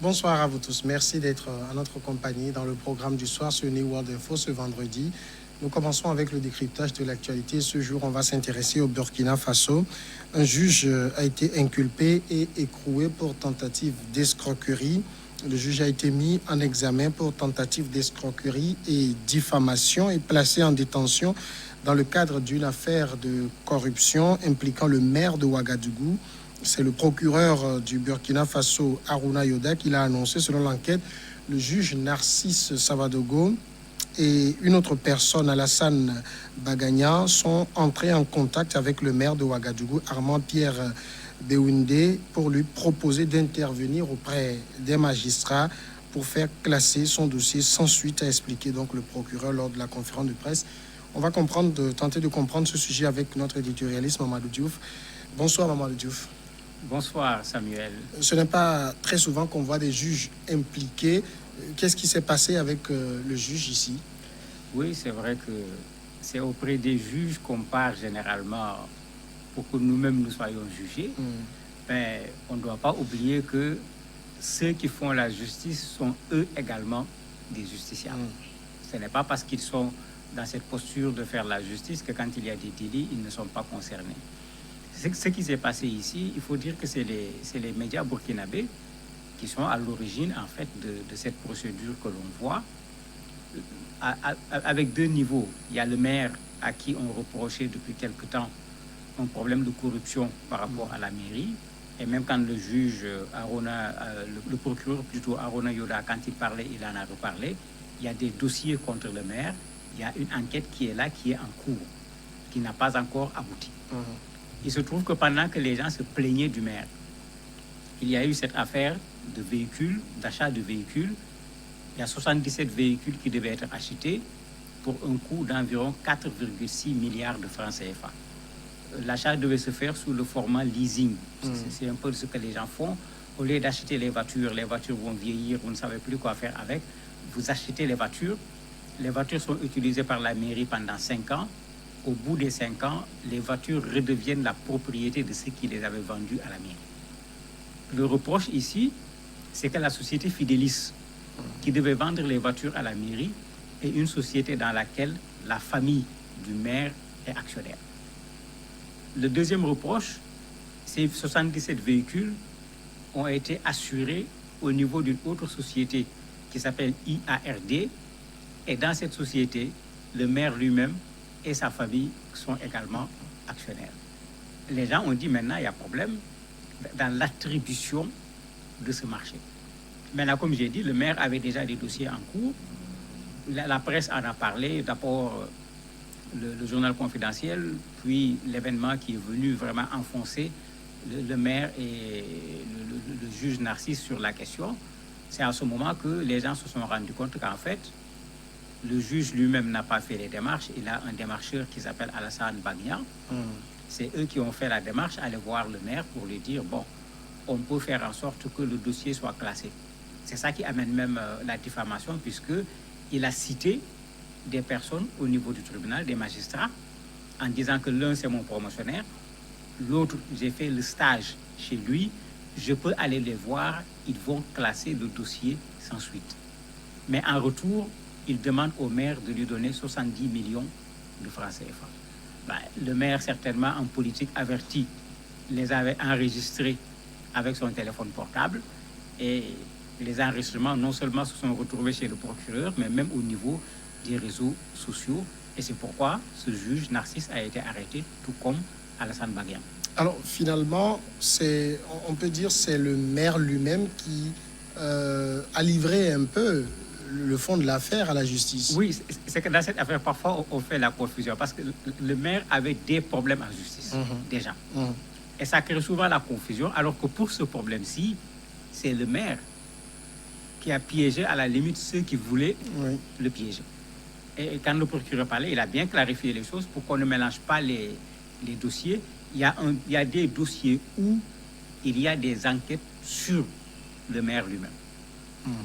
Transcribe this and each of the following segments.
Bonsoir à vous tous. Merci d'être à notre compagnie dans le programme du soir sur New World Info ce vendredi. Nous commençons avec le décryptage de l'actualité. Ce jour, on va s'intéresser au Burkina Faso. Un juge a été inculpé et écroué pour tentative d'escroquerie. Le juge a été mis en examen pour tentative d'escroquerie et diffamation et placé en détention dans le cadre d'une affaire de corruption impliquant le maire de Ouagadougou. C'est le procureur du Burkina Faso, Harouna Yoda, qui l'a annoncé. Selon l'enquête, le juge Narcisse Savadogo et une autre personne, Alassane Bagagna, sont entrés en contact avec le maire de Ouagadougou, Armand Pierre Beoundé, pour lui proposer d'intervenir auprès des magistrats pour faire classer son dossier sans suite, a expliqué donc le procureur lors de la conférence de presse. On va tenter de comprendre ce sujet avec notre éditorialiste Mamadou Diouf. Bonsoir Mamadou Diouf. Bonsoir Samuel. Ce n'est pas très souvent qu'on voit des juges impliqués. Qu'est-ce qui s'est passé avec le juge ici? Oui, c'est vrai que c'est auprès des juges qu'on part généralement pour que nous-mêmes nous soyons jugés. Mais on ne doit pas oublier que ceux qui font la justice sont eux également des justiciables. Ce n'est pas parce qu'ils sont dans cette posture de faire la justice que quand il y a des délits, ils ne sont pas concernés. Ce qui s'est passé ici, il faut dire que c'est les médias burkinabés qui sont à l'origine en fait de cette procédure que l'on voit avec deux niveaux. Il y a le maire à qui on reprochait depuis quelque temps un problème de corruption par rapport à la mairie. Et même quand le juge le procureur plutôt Harouna Yoda, quand il parlait, il en a reparlé. Il y a des dossiers contre le maire. Il y a une enquête qui est là, qui est en cours, qui n'a pas encore abouti. Il se trouve que pendant que les gens se plaignaient du maire, il y a eu cette affaire de véhicules, d'achat de véhicules. Il y a 77 véhicules qui devaient être achetés pour un coût d'environ 4,6 milliards de francs CFA. L'achat devait se faire sous le format leasing. C'est un peu ce que les gens font. Au lieu d'acheter les voitures vont vieillir, vous ne savez plus quoi faire avec. Vous achetez les voitures sont utilisées par la mairie pendant 5 ans. Au bout des 5 ans, les voitures redeviennent la propriété de ceux qui les avaient vendues à la mairie. Le reproche ici, c'est que la société Fidelis, qui devait vendre les voitures à la mairie, est une société dans laquelle la famille du maire est actionnaire. Le deuxième reproche, ces 77 véhicules ont été assurés au niveau d'une autre société qui s'appelle IARD. Et dans cette société, le maire lui-même et sa famille sont également actionnaires. Les gens ont dit maintenant il y a problème dans l'attribution de ce marché. Maintenant, comme j'ai dit, le maire avait déjà des dossiers en cours. La presse en a parlé. D'abord, le journal confidentiel, puis l'événement qui est venu vraiment enfoncer le maire et le juge Narcisse sur la question. C'est à ce moment que les gens se sont rendus compte qu'en fait, le juge lui-même n'a pas fait les démarches. Il a un démarcheur qui s'appelle Alassane Bagagna. C'est eux qui ont fait la démarche, aller voir le maire pour lui dire, bon, on peut faire en sorte que le dossier soit classé. C'est ça qui amène même la diffamation, puisqu'il a cité des personnes au niveau du tribunal, des magistrats, en disant que l'un, c'est mon promotionnaire, l'autre, j'ai fait le stage chez lui, je peux aller les voir, ils vont classer le dossier sans suite. Mais en retour, il demande au maire de lui donner 70 millions de francs CFA. Le maire, certainement, en politique averti, les avait enregistrés avec son téléphone portable. Et les enregistrements, non seulement se sont retrouvés chez le procureur, mais même au niveau des réseaux sociaux. Et c'est pourquoi ce juge Narcisse a été arrêté, tout comme Alassane Bagagna. Alors, finalement, on peut dire que c'est le maire lui-même qui a livré un peu le fond de l'affaire à la justice. Oui, c'est que dans cette affaire, parfois, on fait la confusion parce que le maire avait des problèmes en justice, déjà. Et ça crée souvent la confusion, alors que pour ce problème-ci, c'est le maire qui a piégé, à la limite, ceux qui voulaient le piéger. Et quand le procureur parlait, il a bien clarifié les choses pour qu'on ne mélange pas les dossiers. Il y a des dossiers où il y a des enquêtes sur le maire lui-même.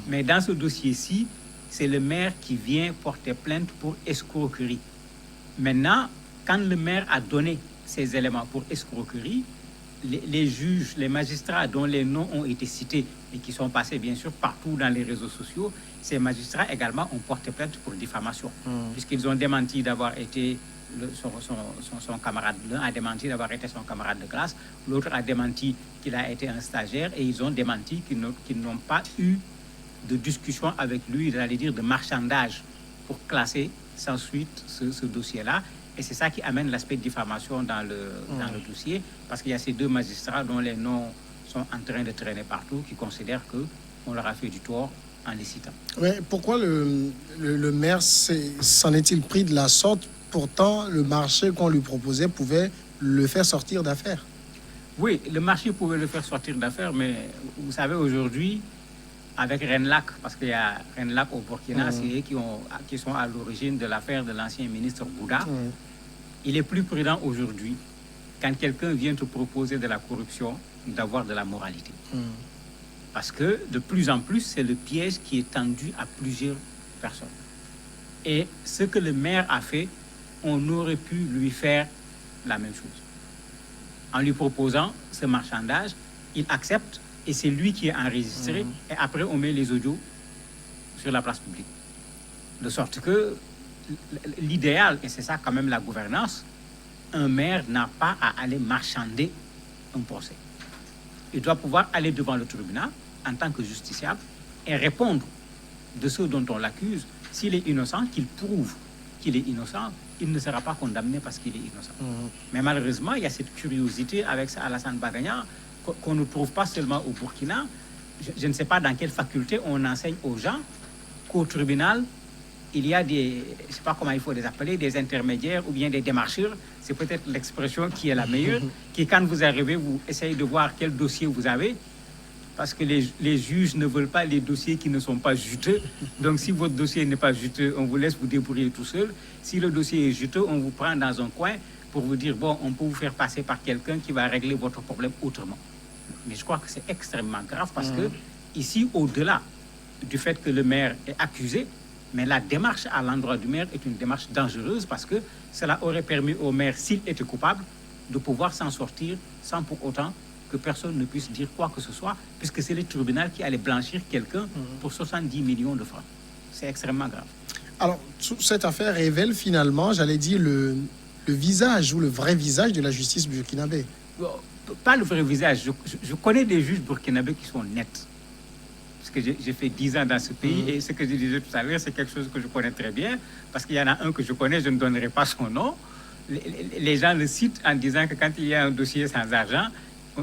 Mais dans ce dossier-ci, c'est le maire qui vient porter plainte pour escroquerie. Maintenant, quand le maire a donné ces éléments pour escroquerie, les juges, les magistrats dont les noms ont été cités et qui sont passés bien sûr partout dans les réseaux sociaux, ces magistrats également ont porté plainte pour diffamation, puisqu'ils ont démenti d'avoir été son camarade. L'un a démenti d'avoir été son camarade de classe, l'autre a démenti qu'il a été un stagiaire, et ils ont démenti qu'ils n'ont pas eu de discussion avec lui, j'allais dire de marchandage, pour classer sans suite ce dossier-là. Et c'est ça qui amène l'aspect de diffamation dans le dossier, parce qu'il y a ces deux magistrats dont les noms sont en train de traîner partout, qui considèrent qu'on leur a fait du tort en les citant. Mais pourquoi le maire s'en est-il pris de la sorte? Pourtant, le marché qu'on lui proposait pouvait le faire sortir d'affaires. Oui, le marché pouvait le faire sortir d'affaires, mais vous savez, aujourd'hui, avec Renlac, parce qu'il y a Renlac au Burkina, c'est eux qui sont à l'origine de l'affaire de l'ancien ministre Bouda. Il est plus prudent aujourd'hui, quand quelqu'un vient te proposer de la corruption, d'avoir de la moralité. Parce que de plus en plus, c'est le piège qui est tendu à plusieurs personnes. Et ce que le maire a fait, on aurait pu lui faire la même chose. En lui proposant ce marchandage, il accepte, et c'est lui qui est enregistré, et après on met les audios sur la place publique. De sorte que l'idéal, et c'est ça quand même la gouvernance, un maire n'a pas à aller marchander un procès. Il doit pouvoir aller devant le tribunal en tant que justiciable et répondre de ce dont on l'accuse. S'il est innocent, qu'il prouve qu'il est innocent, il ne sera pas condamné parce qu'il est innocent. Mais malheureusement, il y a cette curiosité avec Alassane Bagagna qu'on ne trouve pas seulement au Burkina. Je ne sais pas dans quelle faculté on enseigne aux gens qu'au tribunal, il y a des, je ne sais pas comment il faut les appeler, des intermédiaires ou bien des démarcheurs. C'est peut-être l'expression qui est la meilleure, qui quand vous arrivez, vous essayez de voir quel dossier vous avez, parce que les juges ne veulent pas les dossiers qui ne sont pas juteux. Donc si votre dossier n'est pas juteux, on vous laisse vous débrouiller tout seul. Si le dossier est juteux, on vous prend dans un coin pour vous dire, bon, on peut vous faire passer par quelqu'un qui va régler votre problème autrement. Mais je crois que c'est extrêmement grave parce que ici, au-delà du fait que le maire est accusé, mais la démarche à l'endroit du maire est une démarche dangereuse parce que cela aurait permis au maire, s'il était coupable, de pouvoir s'en sortir sans pour autant que personne ne puisse dire quoi que ce soit, puisque c'est le tribunal qui allait blanchir quelqu'un pour 70 millions de francs. C'est extrêmement grave. Alors, cette affaire révèle finalement, j'allais dire, le visage ou le vrai visage de la justice burkinabé. Pas le vrai visage. Je connais des juges burkinabés qui sont nets. Parce que j'ai fait 10 ans dans ce pays et ce que je disais tout à l'heure, c'est quelque chose que je connais très bien. Parce qu'il y en a un que je connais, je ne donnerai pas son nom. Les gens le citent en disant que quand il y a un dossier sans argent,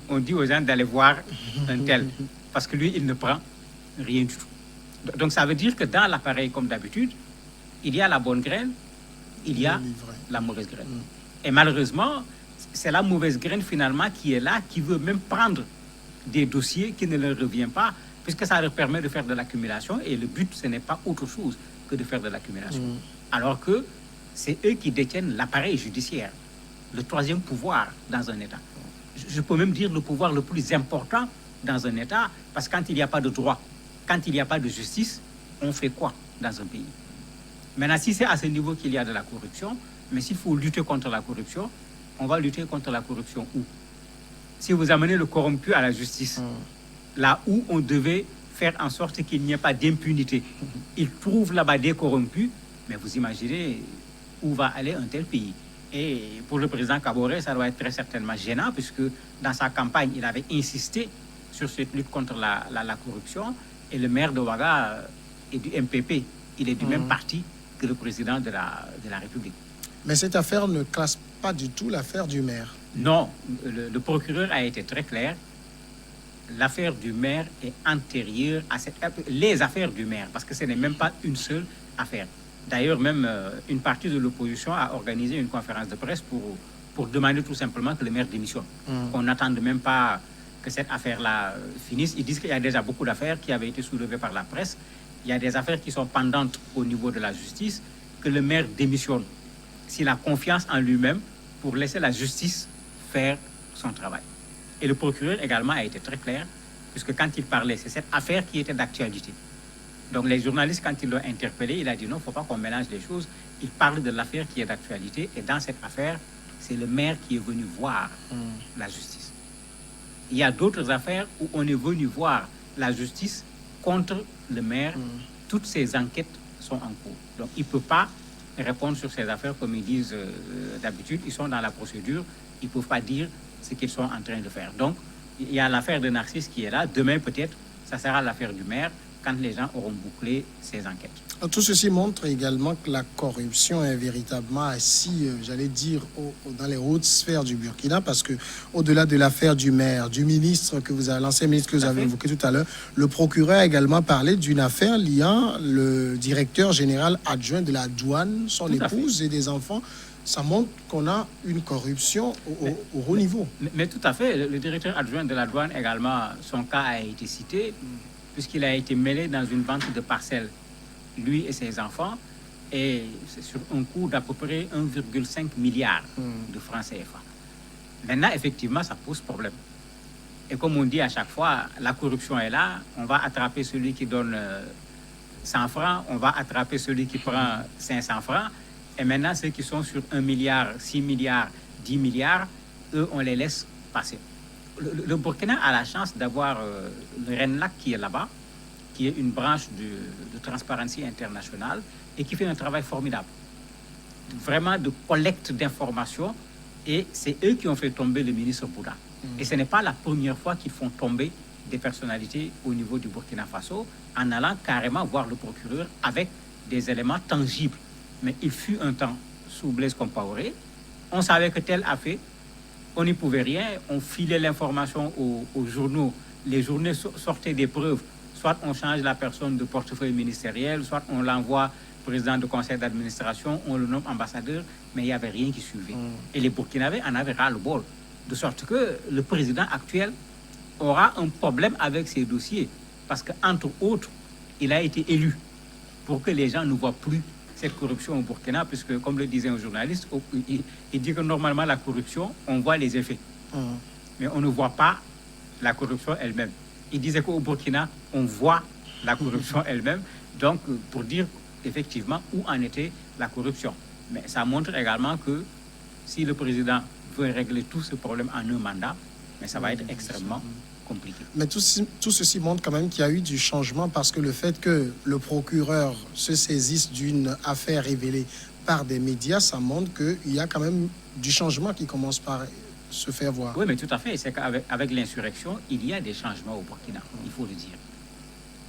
on dit aux gens d'aller voir un tel. Parce que lui, il ne prend rien du tout. Donc ça veut dire que dans l'appareil, comme d'habitude, il y a la bonne graine, il y a la mauvaise graine. Et malheureusement, c'est la mauvaise graine finalement qui est là, qui veut même prendre des dossiers qui ne leur reviennent pas, puisque ça leur permet de faire de l'accumulation. Et le but, ce n'est pas autre chose que de faire de l'accumulation. Alors que c'est eux qui détiennent l'appareil judiciaire, le troisième pouvoir dans un État. Je peux même dire le pouvoir le plus important dans un État, parce que quand il n'y a pas de droit, quand il n'y a pas de justice, on fait quoi dans un pays? Maintenant, si c'est à ce niveau qu'il y a de la corruption, mais s'il faut lutter contre la corruption, on va lutter contre la corruption où? Si vous amenez le corrompu à la justice, là où on devait faire en sorte qu'il n'y ait pas d'impunité, il trouve là-bas des corrompus, mais vous imaginez où va aller un tel pays. Et pour le président Kaboré, ça doit être très certainement gênant, puisque dans sa campagne, il avait insisté sur cette lutte contre la corruption, et le maire de Ouaga est du MPP, il est du même parti que le président de la République. Mais cette affaire ne classe pas du tout l'affaire du maire. Non, le procureur a été très clair. L'affaire du maire est antérieure à les affaires du maire, parce que ce n'est même pas une seule affaire. D'ailleurs, même une partie de l'opposition a organisé une conférence de presse pour demander tout simplement que le maire démissionne. On n'attende même pas que cette affaire-là finisse. Ils disent qu'il y a déjà beaucoup d'affaires qui avaient été soulevées par la presse. Il y a des affaires qui sont pendantes au niveau de la justice, que le maire démissionne s'il a confiance en lui-même pour laisser la justice faire son travail. Et le procureur également a été très clair, puisque quand il parlait, c'est cette affaire qui était d'actualité. Donc les journalistes, quand ils l'ont interpellé, il a dit non, il ne faut pas qu'on mélange les choses. Il parle de l'affaire qui est d'actualité, et dans cette affaire, c'est le maire qui est venu voir la justice. il y a d'autres affaires où on est venu voir la justice contre le maire. Toutes ces enquêtes sont en cours. Donc, il ne peut pas répondre sur ces affaires comme ils disent d'habitude. Ils sont dans la procédure. Ils ne peuvent pas dire ce qu'ils sont en train de faire. Donc, il y a l'affaire de Narcisse qui est là. Demain, peut-être, ça sera l'affaire du maire quand les gens auront bouclé ces enquêtes. Tout ceci montre également que la corruption est véritablement assise, j'allais dire, dans les hautes sphères du Burkina, parce que au-delà de l'affaire du maire, du ministre que vous avez, l'ancien ministre que vous avez évoqué tout à l'heure, le procureur a également parlé d'une affaire liant le directeur général adjoint de la douane, son épouse et des enfants. Ça montre qu'on a une corruption au haut niveau. Mais tout à fait. Le directeur adjoint de la douane également, son cas a été cité, puisqu'il a été mêlé dans une vente de parcelles, lui et ses enfants, et c'est sur un coût d'à peu près 1,5 milliard de francs CFA. Maintenant, effectivement, ça pose problème. Et comme on dit à chaque fois, la corruption est là, on va attraper celui qui donne 100 francs, on va attraper celui qui prend 500 francs, et maintenant, ceux qui sont sur 1 milliard, 6 milliards, 10 milliards, eux, on les laisse passer. Le Burkina a la chance d'avoir le RENLAC qui est là-bas, qui est une branche de Transparency International et qui fait un travail formidable. Vraiment de collecte d'informations, et c'est eux qui ont fait tomber le ministre Bouda. Et ce n'est pas la première fois qu'ils font tomber des personnalités au niveau du Burkina Faso en allant carrément voir le procureur avec des éléments tangibles. Mais il fut un temps sous Blaise Compaoré, on savait que tel a fait, on n'y pouvait rien, on filait l'information aux journaux, les journaux sortaient des preuves. Soit on change la personne de portefeuille ministériel, soit on l'envoie président du conseil d'administration, on le nomme ambassadeur, mais il n'y avait rien qui suivait. Et les Burkinabés en avaient ras-le-bol. De sorte que le président actuel aura un problème avec ces dossiers. Parce qu'entre autres, il a été élu pour que les gens ne voient plus cette corruption au Burkina, puisque, comme le disait un journaliste, il dit que normalement la corruption, on voit les effets. Mais on ne voit pas la corruption elle-même. Il disait qu'au Burkina, on voit la corruption elle-même. Donc, pour dire effectivement où en était la corruption. Mais ça montre également que si le président veut régler tout ce problème en un mandat, mais ça va être extrêmement compliqué. Mais tout ceci montre quand même qu'il y a eu du changement, parce que le fait que le procureur se saisisse d'une affaire révélée par des médias, ça montre qu'il y a quand même du changement qui commence par se faire voir. Oui, mais tout à fait. C'est qu'avec l'insurrection, il y a des changements au Burkina, il faut le dire.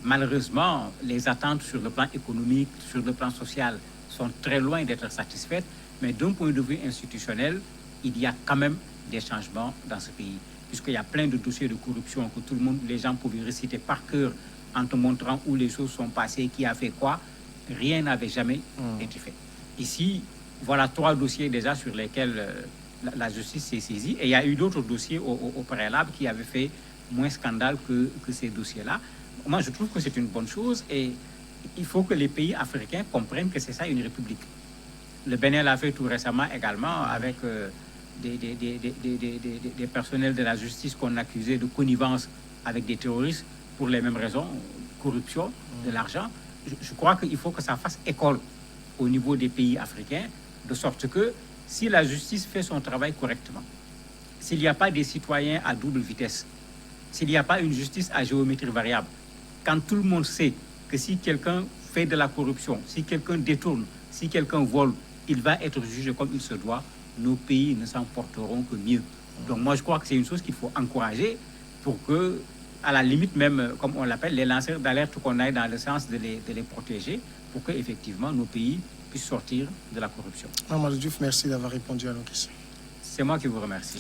Malheureusement, les attentes sur le plan économique, sur le plan social, sont très loin d'être satisfaites. Mais d'un point de vue institutionnel, il y a quand même des changements dans ce pays. Puisqu'il y a plein de dossiers de corruption que tout le monde, les gens pouvaient réciter par cœur en te montrant où les choses sont passées, qui a fait quoi. Rien n'avait jamais été fait. Ici, voilà 3 dossiers déjà sur lesquels la justice s'est saisie. Et il y a eu d'autres dossiers au préalable qui avaient fait moins scandale que ces dossiers-là. Moi, je trouve que c'est une bonne chose, et il faut que les pays africains comprennent que c'est ça une république. Le Bénin l'a fait tout récemment également avec des personnels de la justice qu'on accusait de connivence avec des terroristes pour les mêmes raisons, corruption, de l'argent. Je crois qu'il faut que ça fasse école au niveau des pays africains, de sorte que si la justice fait son travail correctement, s'il n'y a pas des citoyens à double vitesse, s'il n'y a pas une justice à géométrie variable, quand tout le monde sait que si quelqu'un fait de la corruption, si quelqu'un détourne, si quelqu'un vole, il va être jugé comme il se doit, nos pays ne s'en porteront que mieux. Donc moi, je crois que c'est une chose qu'il faut encourager pour que, à la limite même, comme on l'appelle, les lanceurs d'alerte, qu'on aille dans le sens de les protéger pour que, effectivement, nos pays puissent sortir de la corruption. Mamadou Diouf, merci d'avoir répondu à nos questions. C'est moi qui vous remercie.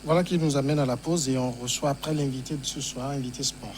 Voilà qui nous amène à la pause, et on reçoit après l'invité de ce soir, invité sport.